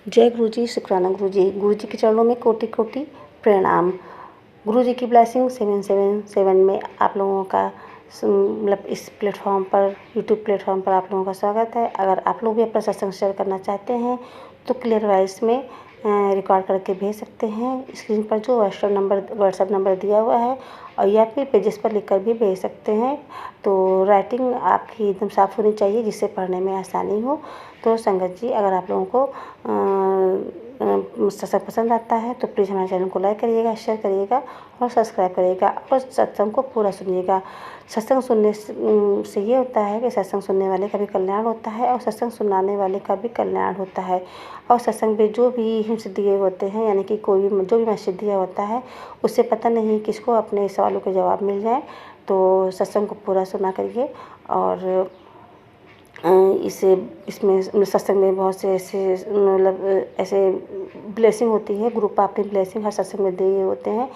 जय गुरु जी, शुक्राना गुरु जी के चरणों में कोटि कोटि प्रणाम। गुरु जी की ब्लेसिंग 777 में आप लोगों का मतलब इस प्लेटफॉर्म पर, यूट्यूब प्लेटफॉर्म पर आप लोगों का स्वागत है। अगर आप लोग भी अपना सत्संग शेयर करना चाहते हैं तो क्लियर वॉइस में रिकॉर्ड करके भेज सकते हैं। स्क्रीन पर जो व्हाट्सएप नंबर दिया हुआ है, और या फिर पेजेस पर लिखकर भी भेज सकते हैं। तो राइटिंग आपकी एकदम साफ़ होनी चाहिए, जिससे पढ़ने में आसानी हो। तो संगत जी, अगर आप लोगों को सत्संग पसंद आता है तो प्लीज़ हमारे चैनल को लाइक करिएगा, शेयर करिएगा और सब्सक्राइब करिएगा, और सत्संग को पूरा सुनिएगा। सत्संग सुनने से ये होता है कि सत्संग सुनने वाले का भी कल्याण होता है और सत्संग सुनाने वाले का भी कल्याण होता है। और सत्संग में जो भी हिंस दिए होते हैं, यानी कि कोई भी जो भी मैसेज दिया होता है, उससे पता नहीं किसको अपने सवालों के जवाब मिल जाए। तो सत्संग को पूरा सुना करिए। और इसमें सत्संग में बहुत से ऐसे मतलब ऐसे ब्लेसिंग होती है। गुरु पाप ने ब्लेसिंग हर सत्संग में दिए होते हैं।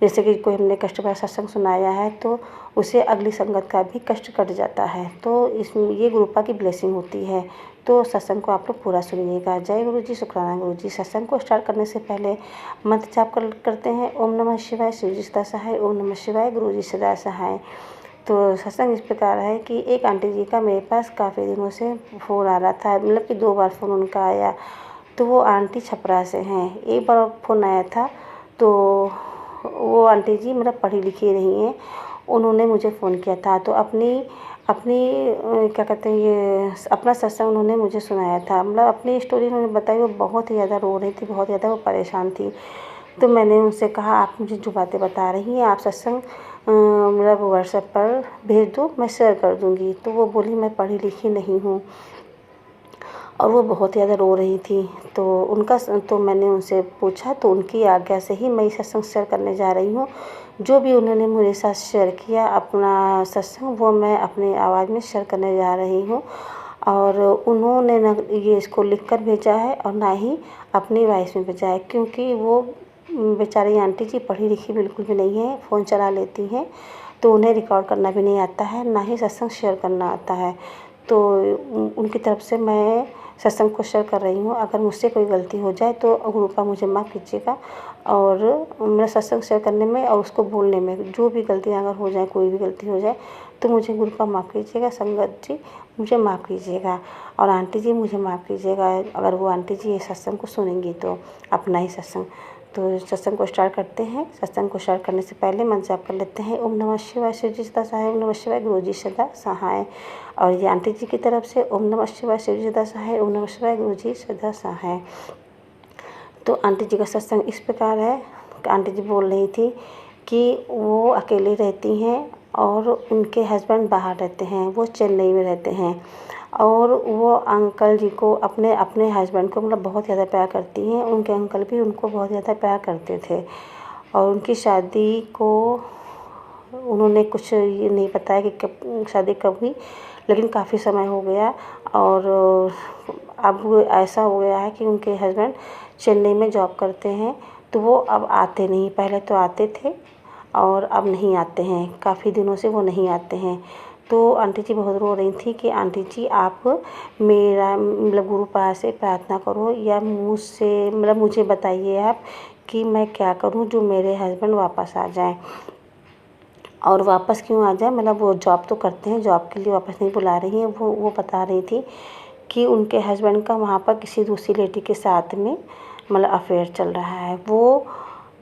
जैसे कि कोई हमने कष्ट भरा सत्संग सुनाया है तो उसे अगली संगत का भी कष्ट कट जाता है। तो इसमें ये गुरुपा की ब्लेसिंग होती है। तो सत्संग को आप लोग पूरा सुनिएगा। जय गुरु जी, शुक्राना गुरु जी। सत्संग को स्टार्ट करने से पहले मंत्र जाप करते हैं। ओम नमः शिवाय, शिव जी सदा सहाय। ओम नमः शिवाय, गुरु जी सदा सहाय। तो सत्संग इस प्रकार है कि एक आंटी जी का मेरे पास काफ़ी दिनों से फ़ोन आ रहा था, मतलब कि 2 बार फ़ोन उनका आया। तो वो आंटी छपरा से हैं। एक बार फ़ोन आया था तो वो आंटी जी मतलब पढ़ी लिखी नहीं हैं। उन्होंने मुझे फ़ोन किया था, तो अपनी अपनी क्या कहते हैं, ये अपना सत्संग उन्होंने मुझे सुनाया था। मतलब अपनी स्टोरी उन्होंने बताई। वो बहुत ही ज़्यादा रो रही थी, बहुत ज़्यादा वो परेशान थी। तो मैंने उनसे कहा, आप मुझे जो बातें बता रही हैं, आप सत्संग मतलब व्हाट्सएप पर भेज दो, मैं शेयर कर दूँगी। तो वो बोली, मैं पढ़ी लिखी नहीं हूँ। और वो बहुत ज़्यादा रो रही थी। तो मैंने उनसे पूछा, तो उनकी आज्ञा से ही मैं सत्संग शेयर करने जा रही हूँ। जो भी उन्होंने मेरे साथ शेयर किया अपना सत्संग, वो मैं अपनी आवाज़ में शेयर करने जा रही हूँ। और उन्होंने ना ये इसको लिख कर भेजा है और ना ही अपनी वॉइस में भेजा है, क्योंकि वो बेचारी आंटी जी पढ़ी लिखी बिल्कुल भी नहीं है, फ़ोन चला लेती हैं। तो उन्हें रिकॉर्ड करना भी नहीं आता है, ना ही सत्संग शेयर करना आता है। तो उनकी तरफ से मैं सत्संग को शेयर कर रही हूँ। अगर मुझसे कोई गलती हो जाए तो गुरुपा मुझे माफ़ कीजिएगा। और मेरा सत्संग शेयर करने में और उसको बोलने में जो भी गलतियाँ अगर हो जाए, कोई भी गलती हो जाए, तो मुझे गुरुपा माफ़ कीजिएगा। संगत जी मुझे माफ़ कीजिएगा, और आंटी जी मुझे माफ़ कीजिएगा, अगर वो आंटी जी ये सत्संग को सुनेंगी तो अपना ही सत्संग। तो सत्संग को स्टार्ट करते हैं। सत्संग को स्टार्ट करने से पहले मंत्र जाप कर लेते हैं। ओम नमः शिवाय, शिव जी सदा सहाय। ओम नमः शिवाय, गुरु जी सदा सहाय। और ये आंटी जी की तरफ से ओम नमः शिवाय, शिव जी सदा सहाय। ओम नमः शिवाय, गुरु जी सदा सहाय। तो आंटी जी का सत्संग इस प्रकार है कि आंटी जी बोल रही थी कि वो अकेले रहती हैं और उनके हस्बैंड बाहर रहते हैं, वो चेन्नई में रहते हैं। और वो अंकल जी को अपने अपने हस्बैंड को मतलब बहुत ज़्यादा प्यार करती हैं। उनके अंकल भी उनको बहुत ज़्यादा प्यार करते थे। और उनकी शादी को उन्होंने कुछ ये नहीं बताया कि कब शादी कब हुई, लेकिन काफ़ी समय हो गया। और अब ऐसा हो गया है कि उनके हस्बैंड चेन्नई में जॉब करते हैं, तो वो अब आते नहीं। पहले तो आते थे और अब नहीं आते हैं, काफ़ी दिनों से वो नहीं आते हैं। तो आंटी जी बहुत रो रही थी कि आंटी जी आप मेरा मतलब गुरुपा से प्रार्थना करो, या मुझसे मतलब मुझे बताइए आप कि मैं क्या करूं जो मेरे हस्बैंड वापस आ जाएं। और वापस क्यों आ जाए, मतलब वो जॉब तो करते हैं, जॉब के लिए वापस नहीं बुला रही हैं। वो बता रही थी कि उनके हस्बैंड का वहाँ पर किसी दूसरी लेडी के साथ में मतलब अफेयर चल रहा है। वो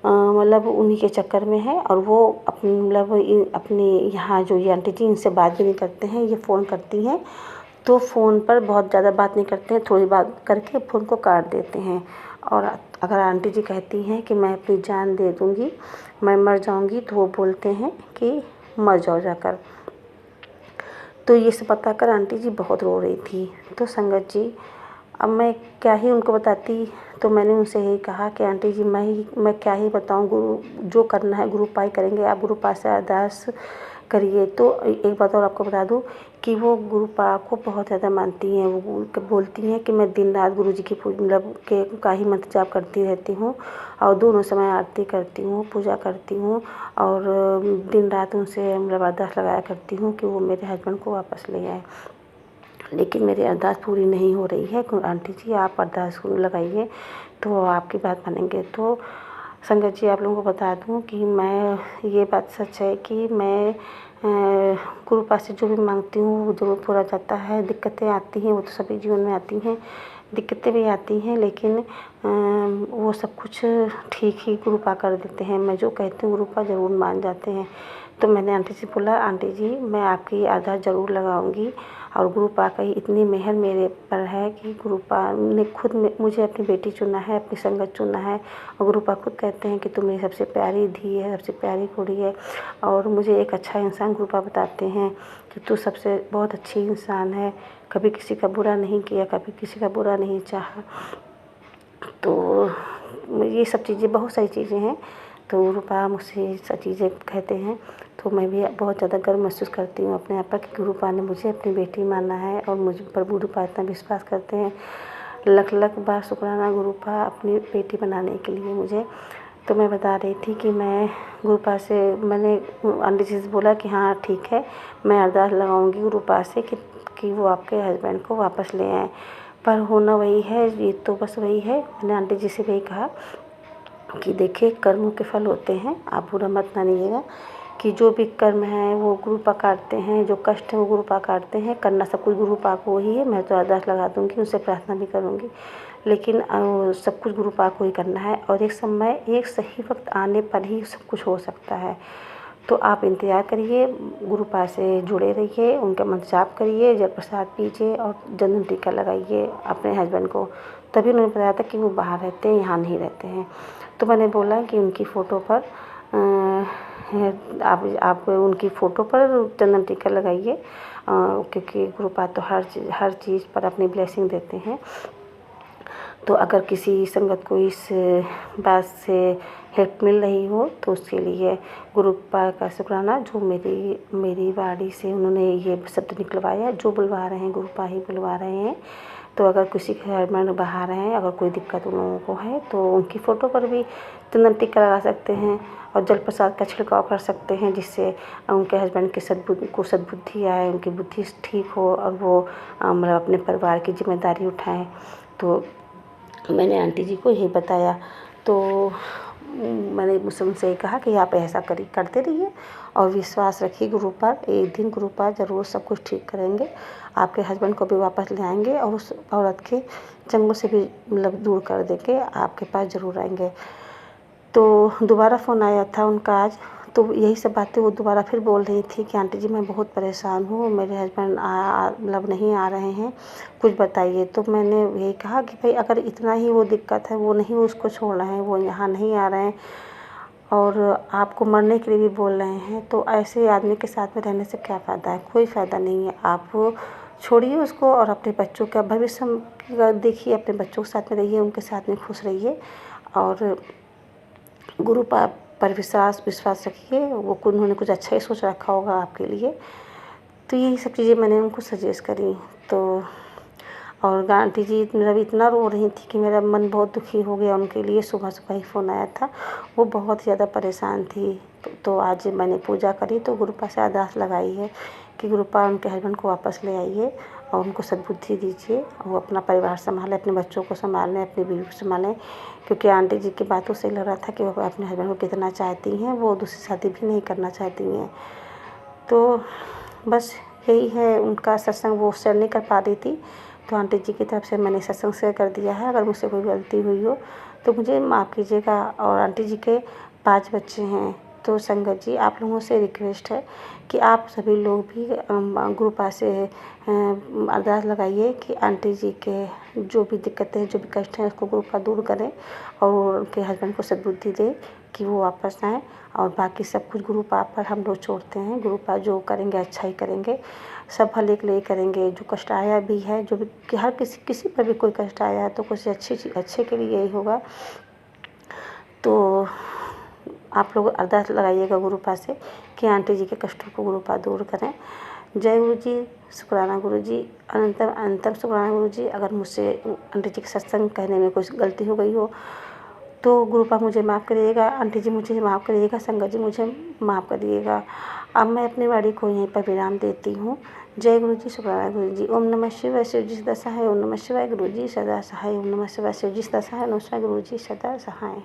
मतलब उन्हीं के चक्कर में है। और वो अपने यहाँ जो ये आंटी जी, इनसे बात भी नहीं करते हैं। ये फ़ोन करती हैं तो फ़ोन पर बहुत ज़्यादा बात नहीं करते हैं, थोड़ी बात करके फ़ोन को काट देते हैं। और अगर आंटी जी कहती हैं कि मैं अपनी जान दे दूँगी, मैं मर जाऊँगी, तो वो बोलते हैं कि मर जाओ जाकर। तो ये सब बताकर आंटी जी बहुत रो रही थी। तो संगत जी, अब मैं क्या ही उनको बताती। तो मैंने उनसे यही कहा कि आंटी जी मैं क्या ही बताऊँ, गुरु जो करना है गुरुपा ही करेंगे, आप गुरुपा से अरदास करिए। तो एक बात और आपको बता दूँ कि वो गुरुपा को बहुत ज़्यादा मानती हैं। वो बोलती हैं कि मैं दिन रात गुरु जी की मतलब के का ही मंत्र जाप करती रहती हूँ, और दोनों समय आरती करती हूँ, पूजा करती हूँ, और दिन रात उनसे मतलब अरदास लगाया करती हूँ कि वो मेरे हस्बैंड को वापस ले आए। लेकिन मेरी अरदास पूरी नहीं हो रही है। आंटी जी आप अरदास लगाइए तो आपकी बात मानेंगे। तो संगत जी आप लोगों को बता दूं कि मैं ये बात सच है कि मैं गुरु पास से जो भी मांगती हूँ वो ज़रूर पूरा जाता है। दिक्कतें आती हैं, वो तो सभी जीवन में आती हैं, दिक्कतें भी आती हैं, लेकिन वो सब कुछ ठीक ही गुरु पा कर देते हैं। मैं जो कहती हूँ गुरु पा ज़रूर मान जाते हैं। तो मैंने आंटी से बोला, आंटी जी मैं आपकी अरदास ज़रूर लगाऊंगी और गुरु पा की इतनी मेहर मेरे पर है कि गुरु पा ने खुद मुझे अपनी बेटी चुना है, अपनी संगत चुना है। और गुरु पा खुद कहते हैं कि तू मेरी सबसे प्यारी धी है, सबसे प्यारी कुड़ी है। और मुझे एक अच्छा इंसान गुरु पा बताते हैं कि तू सबसे बहुत अच्छी इंसान है, कभी किसी का बुरा नहीं किया, कभी किसी का बुरा नहीं चाहा। तो ये सब चीज़ें, बहुत सारी चीज़ें हैं। तो गुरु पा मुझसे सब चीज़ें कहते हैं, तो मैं भी बहुत ज़्यादा गर्व महसूस करती हूँ अपने आप पर कि गुरु पा ने मुझे अपनी बेटी माना है और मुझ पर गुरु पा इतना विश्वास करते हैं। लख लख बार शुक्राना गुरु पा अपनी बेटी बनाने के लिए मुझे। तो मैं बता रही थी कि मैं गुरु पा से मैंने आंटी जी से बोला कि हाँ ठीक है, मैं अरदास लगाऊंगी गुरु पा से कि वो आपके हस्बैंड को वापस ले आएँ। पर होना वही है, ये तो बस वही है। मैंने आंटी जी से वही कहा कि देखिए कर्मों के फल होते हैं, आप बुरा मत मानिएगा कि जो भी कर्म है वो गुरु पा काटते हैं, जो कष्ट है वो गुरु पा काटते हैं। करना सब कुछ गुरु पा को ही है। मैं तो अरदास लगा दूंगी, उनसे प्रार्थना भी करूंगी, लेकिन सब कुछ गुरु पा को ही करना है। और एक समय, एक सही वक्त आने पर ही सब कुछ हो सकता है। तो आप इंतज़ार करिए, गुरु पा से जुड़े रहिए, उनका मंत्र जाप करिए, जल प्रसाद पीजिए और जन्म टीका लगाइए अपने हस्बैंड को। तभी उन्होंने बताया था कि वो बाहर रहते हैं, यहाँ नहीं रहते हैं। तो मैंने बोला कि उनकी फ़ोटो पर आप उनकी फ़ोटो पर चंदन टीका लगाइए, क्योंकि गुरु पा तो हर चीज़ पर अपनी ब्लेसिंग देते हैं। तो अगर किसी संगत को इस बात से हेल्प मिल रही हो तो उसके लिए गुरु पा का शुक्राना, जो मेरी वाणी से उन्होंने ये शब्द निकलवाया। जो बुलवा रहे हैं गुरु पा ही बुलवा रहे हैं। तो अगर किसी के हस्बैंड बाहर हैं, अगर कोई दिक्कत उन लोगों को है तो उनकी फ़ोटो पर भी चंदन टीका लगा सकते हैं और जल प्रसाद का छिड़काव कर सकते हैं, जिससे उनके हस्बैंड के सद्बुद्धि आए, उनकी बुद्धि ठीक हो और वो मतलब अपने परिवार की जिम्मेदारी उठाएं। तो मैंने आंटी जी को यही बताया। तो मैंने उनसे कहा कि आप ऐसा करते रहिए और विश्वास रखिए गुरु पर। एक दिन गुरु पा ज़रूर सब कुछ ठीक करेंगे, आपके हस्बैंड को भी वापस ले आएंगे और उस औरत के चंगुल से भी मतलब दूर कर देंगे, आपके पास ज़रूर आएंगे। तो दोबारा फ़ोन आया था उनका आज, तो यही सब बातें वो दोबारा फिर बोल रही थी कि आंटी जी मैं बहुत परेशान हूँ, मेरे हस्बैंड मतलब नहीं आ रहे हैं, कुछ बताइए। तो मैंने यही कहा कि भाई अगर इतना ही वो दिक्कत है, वो नहीं उसको छोड़ रहे हैं, वो यहाँ नहीं आ रहे हैं और आपको मरने के लिए भी बोल रहे हैं, तो ऐसे आदमी के साथ में रहने से क्या फ़ायदा है? कोई फ़ायदा नहीं है। आप छोड़िए उसको और अपने बच्चों का भविष्य देखिए, अपने बच्चों के साथ में रहिए, उनके साथ में खुश रहिए और गुरु पर विश्वास रखिए। वो उन्होंने कुछ अच्छा ही सोच रखा होगा आपके लिए। तो यही सब चीज़ें मैंने उनको सजेस्ट करी। तो और आंटी जी मतलब इतना रो रही थी कि मेरा मन बहुत दुखी हो गया उनके लिए। सुबह सुबह ही फ़ोन आया था, वो बहुत ज़्यादा परेशान थी। तो आज मैंने पूजा करी तो गुरु पा से अरदास लगाई है कि गुरु पा उनके हस्बैंड को वापस ले आइए और उनको सद्बुद्धि दीजिए, वो अपना परिवार संभालें, अपने बच्चों को संभालें, अपनी बीवी को संभालें। क्योंकि आंटी जी की बातों से लग रहा था कि वो अपने हस्बैंड को कितना चाहती हैं, वो दूसरी शादी भी नहीं करना चाहती हैं। तो बस यही है, उनका सत्संग वो शेयर नहीं कर पा रही थी, तो आंटी जी की तरफ से मैंने सत्संग शेयर कर दिया है। अगर मुझसे कोई गलती हुई हो तो मुझे माफ़ कीजिएगा। और आंटी जी के 5 बच्चे हैं। तो संगत जी आप लोगों से रिक्वेस्ट है कि आप सभी लोग भी गुरु पा से अरदास लगाइए कि आंटी जी के जो भी दिक्कतें, जो भी कष्ट हैं, उसको गुरु पा दूर करें और उनके हस्बैंड को सद्बुद्धि दे कि वो वापस आएँ। और बाकी सब कुछ गुरु पा पर हम लोग छोड़ते हैं। गुरु पा जो करेंगे अच्छा ही करेंगे, सब भले के लिए करेंगे। जो कष्ट आया भी है, जो भी कि हर किसी पर भी कोई कष्ट आया है तो कुछ अच्छे के लिए ही होगा। तो आप लोग अरदास लगाइएगा गुरु पा से कि आंटी जी के कष्टों को गुरु पा दूर करें। जय गुरु जी, शुक्राना गुरु जी, अनंतम शुक्राना गुरु जी। अगर मुझसे आंटी जी के सत्संग कहने में कुछ गलती हो गई हो तो गुरु पा मुझे माफ़ करिएगा, आंटी जी मुझे माफ़ करिएगा, संगत जी मुझे माफ़ करिएगा। अब मैं अपनी वाणी को यहीं पर विराम देती हूँ। जय गुरु जी, शुक्राना गुरु जी। ओम नमः शिवाय, शिव जी सदा सहाय। ओम नमः शिवाय, गुरु जी सदा सहाय। ओम नमः शिवाय, शिव जी सदा सहाय। ओम नमः शिवाय, गुरु जी सदा सहाय।